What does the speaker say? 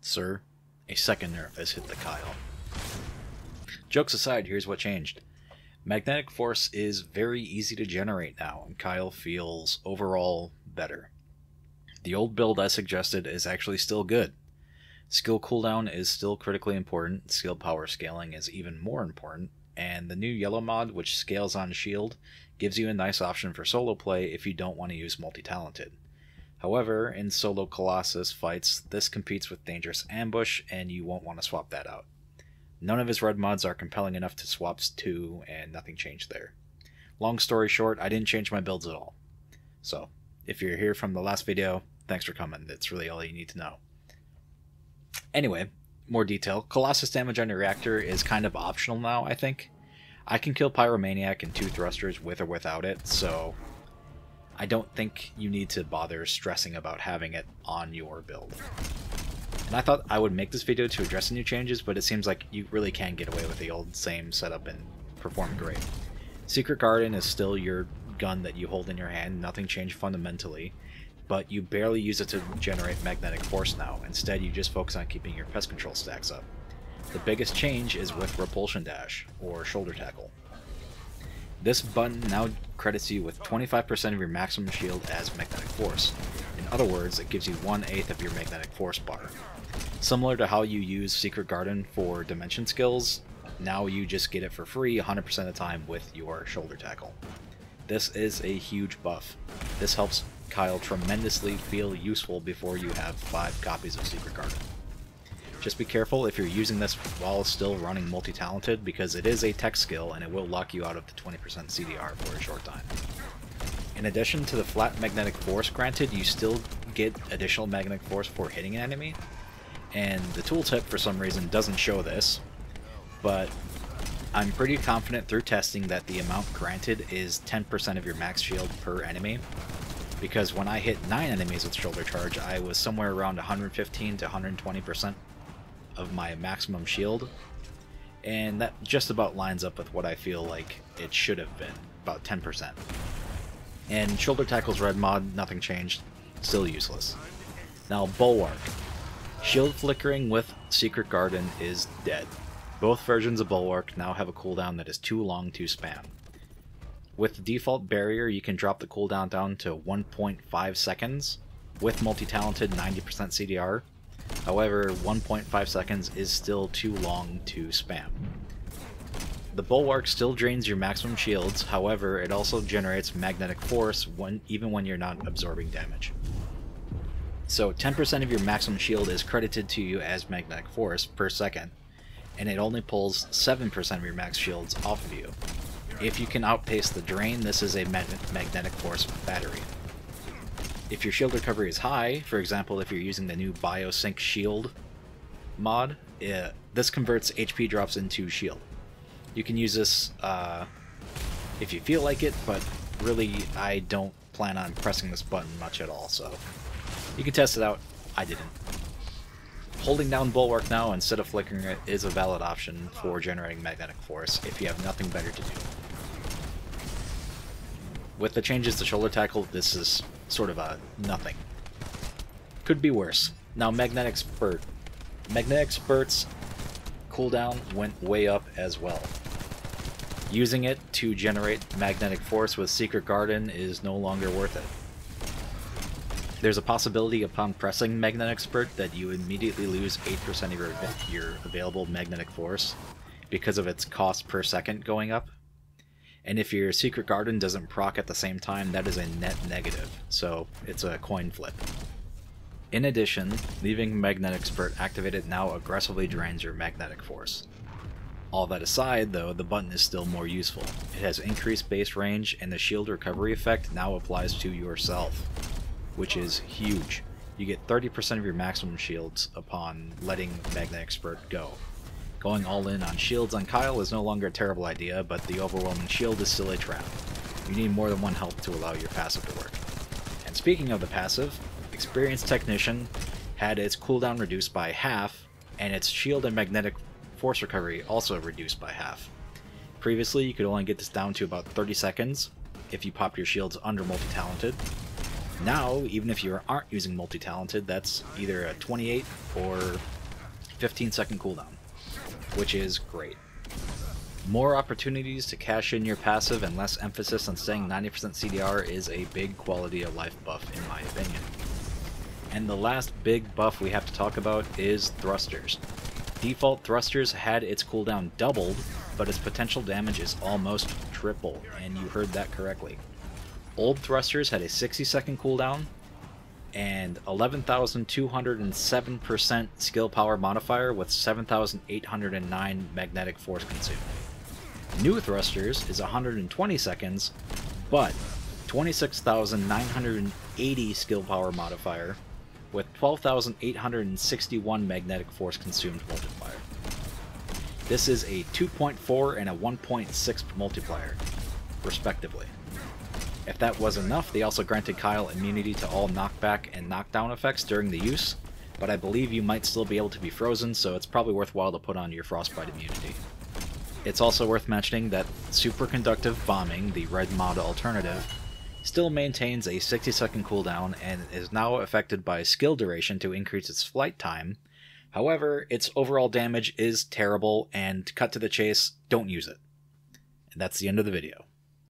Sir, a second nerf has hit the Kyle. Jokes aside, here's what changed. Magnetic force is very easy to generate now, and Kyle feels overall better. The old build I suggested is actually still good. Skill cooldown is still critically important, skill power scaling is even more important, and the new yellow mod, which scales on shield, gives you a nice option for solo play if you don't want to use multi-talented. However, in solo Colossus fights, this competes with Dangerous Ambush, and you won't want to swap that out. None of his red mods are compelling enough to swap to, and nothing changed there. Long story short, I didn't change my builds at all. So, if you're here from the last video, thanks for coming, that's really all you need to know. Anyway, more detail. Colossus damage on your reactor is kind of optional now, I think. I can kill Pyromaniac and 2 thrusters with or without it, so I don't think you need to bother stressing about having it on your build. And I thought I would make this video to address the new changes, but it seems like you really can get away with the old same setup and perform great. Secret Garden is still your gun that you hold in your hand, nothing changed fundamentally, but you barely use it to generate magnetic force now. Instead, you just focus on keeping your pest control stacks up. The biggest change is with Repulsion Dash, or Shoulder Tackle. This button now credits you with 25% of your maximum shield as magnetic force. In other words, it gives you 1/8 of your magnetic force bar. Similar to how you use Secret Garden for dimension skills, now you just get it for free 100% of the time with your Shoulder Tackle. This is a huge buff. This helps Kyle tremendously feel useful before you have 5 copies of Secret Garden. Just be careful if you're using this while still running multi-talented, because it is a tech skill and it will lock you out of the 20% CDR for a short time. In addition to the flat magnetic force granted, you still get additional magnetic force for hitting an enemy, and the tooltip for some reason doesn't show this, but I'm pretty confident through testing that the amount granted is 10% of your max shield per enemy, because when I hit 9 enemies with Shoulder Charge, I was somewhere around 115 to 120% of my maximum shield, and that just about lines up with what I feel like it should have been, about 10%. And Shoulder Tackle's red mod, nothing changed, still useless. Now Bulwark. Shield flickering with Secret Garden is dead. Both versions of Bulwark now have a cooldown that is too long to spam. With the default barrier, you can drop the cooldown down to 1.5 seconds, with multi-talented 90% CDR. However, 1.5 seconds is still too long to spam. The Bulwark still drains your maximum shields, however, it also generates magnetic force even when you're not absorbing damage. So 10% of your maximum shield is credited to you as magnetic force per second, and it only pulls 7% of your max shields off of you. If you can outpace the drain, this is a magnetic force battery. If your shield recovery is high, for example if you're using the new Biosync Shield mod, this converts HP drops into shield. You can use this if you feel like it, but really I don't plan on pressing this button much at all, so you can test it out. I didn't. Holding down Bulwark now instead of flickering it is a valid option for generating magnetic force if you have nothing better to do. With the changes to Shoulder Tackle, this is sort of a nothing. Could be worse. Now Magnetic Spurt. Magnetic Spurt's cooldown went way up as well. Using it to generate magnetic force with Secret Garden is no longer worth it. There's a possibility upon pressing Magnetic Spurt that you immediately lose 8% of your available magnetic force because of its cost per second going up. And if your Secret Garden doesn't proc at the same time, that is a net negative, so it's a coin flip. In addition, leaving Magnetic Spurt activated now aggressively drains your magnetic force. All that aside, though, the button is still more useful. It has increased base range, and the shield recovery effect now applies to yourself, which is huge. You get 30% of your maximum shields upon letting Magnetic Spurt go. Going all in on shields on Kyle is no longer a terrible idea, but the overwhelming shield is still a trap. You need more than one health to allow your passive to work. And speaking of the passive, Experienced Technician had its cooldown reduced by half, and its shield and magnetic force recovery also reduced by half. Previously, you could only get this down to about 30 seconds if you popped your shields under multi-talented. Now, even if you aren't using multi-talented, that's either a 28 or 15-second cooldown, which is great. More opportunities to cash in your passive and less emphasis on staying 90% CDR is a big quality of life buff in my opinion. And the last big buff we have to talk about is thrusters. Default thrusters had its cooldown doubled, but its potential damage is almost triple, and you heard that correctly. Old thrusters had a 60-second cooldown and 11,207% skill power modifier with 7,809 magnetic force consumed. New thrusters is 120 seconds, but 26,980 skill power modifier with 12,861 magnetic force consumed multiplier. This is a 2.4 and a 1.6 multiplier, respectively. If that was enough, they also granted Kyle immunity to all knockback and knockdown effects during the use, but I believe you might still be able to be frozen, so it's probably worthwhile to put on your frostbite immunity. It's also worth mentioning that superconductive bombing, the red mod alternative, still maintains a 60-second cooldown and is now affected by skill duration to increase its flight time. However, its overall damage is terrible, and cut to the chase, don't use it. And that's the end of the video.